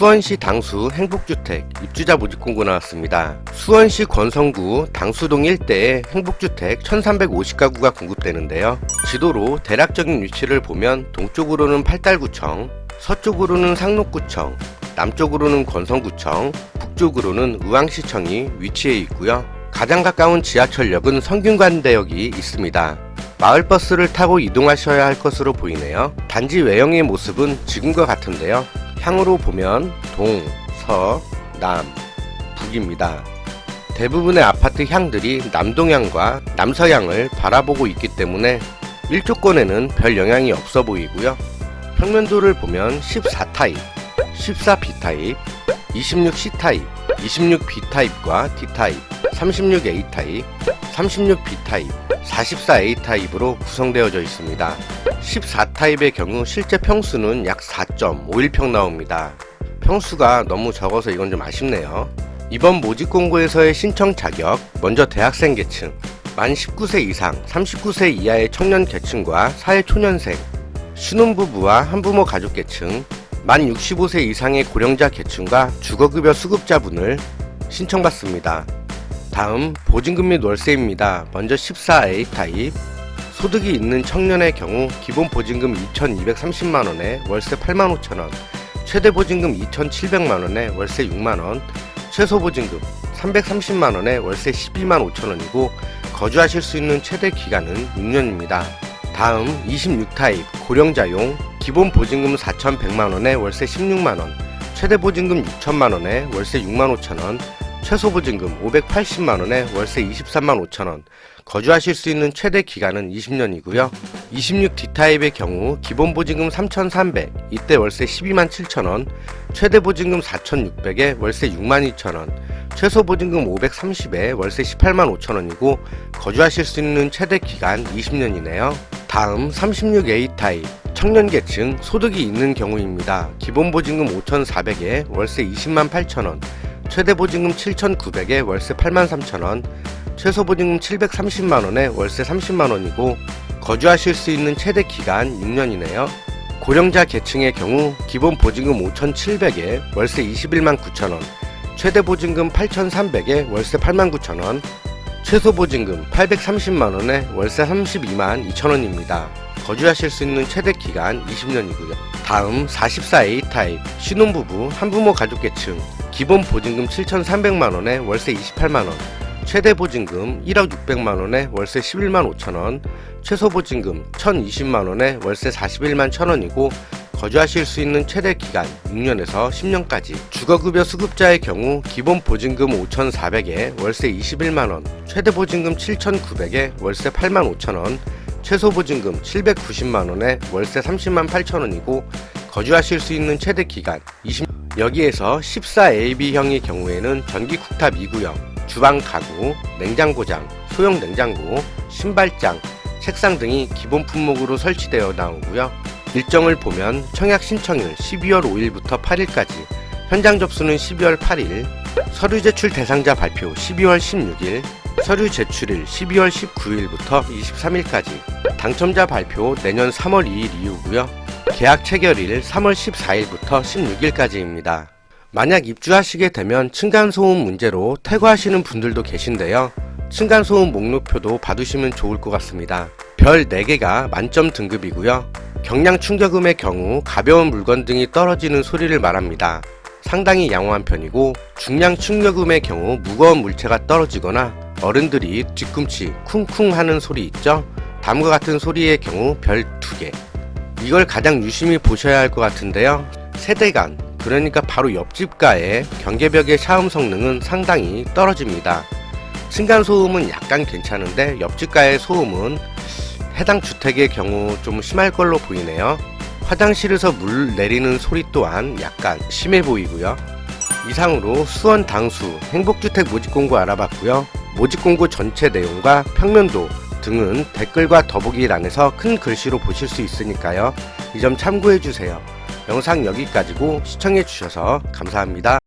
수원시 당수 행복주택 입주자 모집 공고 나왔습니다. 수원시 권성구 당수동 일대에 행복주택 1350가구가 공급되는데요. 지도로 대략적인 위치를 보면 동쪽으로는 팔달구청, 서쪽으로는 상록구청, 남쪽으로는 권성구청, 북쪽으로는 의왕시청이 위치해 있고요. 가장 가까운 지하철역은 성균관대역이 있습니다. 마을버스를 타고 이동하셔야 할 것으로 보이네요. 단지 외형의 모습은 지금과 같은데요. 향으로 보면 동, 서, 남, 북입니다. 대부분의 아파트 향들이 남동향과 남서향을 바라보고 있기 때문에 일조권에는 별 영향이 없어 보이고요. 평면도를 보면 14타입, 14B타입, 26C타입, 26B타입과 D타입, 36A타입, 36B타입, 44A타입으로 구성되어져 있습니다. 14타입의 경우 실제 평수는 약 4.51평 나옵니다. 평수가 너무 적어서 이건 좀 아쉽네요. 이번 모집 공고에서의 신청 자격, 먼저 대학생 계층, 만 19세 이상, 39세 이하의 청년 계층과 사회초년생, 신혼부부와 한부모 가족 계층, 만 65세 이상의 고령자 계층과 주거급여 수급자분을 신청받습니다. 다음 보증금 및 월세입니다. 먼저 14A 타입, 소득이 있는 청년의 경우 기본 보증금 2,230만원에 월세 85,000원, 최대 보증금 2,700만원에 월세 6만원, 최소 보증금 330만원에 월세 125,000원이고 거주하실 수 있는 최대 기간은 6년입니다. 다음 26타입 고령자용, 기본 보증금 4,100만원에 월세 16만원, 최대 보증금 6천만원에 월세 65,000원, 최소 보증금 580만원에 월세 235,000원, 거주하실 수 있는 최대 기간은 20년이고요. 26D타입의 경우 기본 보증금 3,300, 이때 월세 127,000원, 최대 보증금 4,600에 월세 62,000원, 최소 보증금 530에 월세 185,000원이고 거주하실 수 있는 최대 기간 20년이네요. 다음 36A 타입 청년계층 소득이 있는 경우입니다. 기본 보증금 5,400에 월세 208,000원, 최대 보증금 7,900에 월세 83,000원, 최소 보증금 730만원에 월세 30만원이고 거주하실 수 있는 최대 기간 6년이네요. 고령자 계층의 경우 기본 보증금 5,700에 월세 219,000원, 최대 보증금 8,300에 월세 89,000원, 최소 보증금 830만원에 월세 322,200원입니다. 거주하실 수 있는 최대 기간 20년이고요. 다음 44A 타입 신혼부부 한부모 가족계층, 기본 보증금 7,300만원에 월세 28만원, 최대 보증금 1억 600만원에 월세 115,000원, 최소 보증금 1,020만원에 월세 411,000원이고 거주하실 수 있는 최대 기간 6년에서 10년까지. 주거급여 수급자의 경우 기본 보증금 5,400에 월세 21만원, 최대 보증금 7,900에 월세 85,000원, 최소 보증금 790만원에 월세 308,000원이고 거주하실 수 있는 최대 기간 20년. 여기에서 14AB형의 경우에는 전기 쿡탑 2구형, 주방 가구, 냉장고장, 소형 냉장고, 신발장, 책상 등이 기본 품목으로 설치되어 나오고요. 일정을 보면 청약 신청일 12월 5일부터 8일까지, 현장 접수는 12월 8일, 서류 제출 대상자 발표 12월 16일, 서류 제출일 12월 19일부터 23일까지, 당첨자 발표 내년 3월 2일 이후고요. 계약 체결일 3월 14일부터 16일까지입니다. 만약 입주하시게 되면 층간소음 문제로 퇴거하시는 분들도 계신데요. 층간소음 목록표도 받으시면 좋을 것 같습니다. 별 4개가 만점 등급이고요. 경량 충격음의 경우 가벼운 물건 등이 떨어지는 소리를 말합니다. 상당히 양호한 편이고 중량 충격음의 경우 무거운 물체가 떨어지거나 어른들이 뒤꿈치 쿵쿵 하는 소리 있죠? 다음과 같은 소리의 경우 별 2개. 이걸 가장 유심히 보셔야 할 것 같은데요. 세대간, 그러니까 바로 옆집가의 경계벽의 샤움 성능은 상당히 떨어집니다. 층간소음은 약간 괜찮은데 옆집가의 소음은 해당 주택의 경우 좀 심할 걸로 보이네요. 화장실에서 물 내리는 소리 또한 약간 심해 보이고요. 이상으로 수원 당수 행복주택 모집공고 알아봤고요. 모집공고 전체 내용과 평면도 등은 댓글과 더보기란에서 큰 글씨로 보실 수 있으니까요. 이 점 참고해주세요. 영상 여기까지고 시청해주셔서 감사합니다.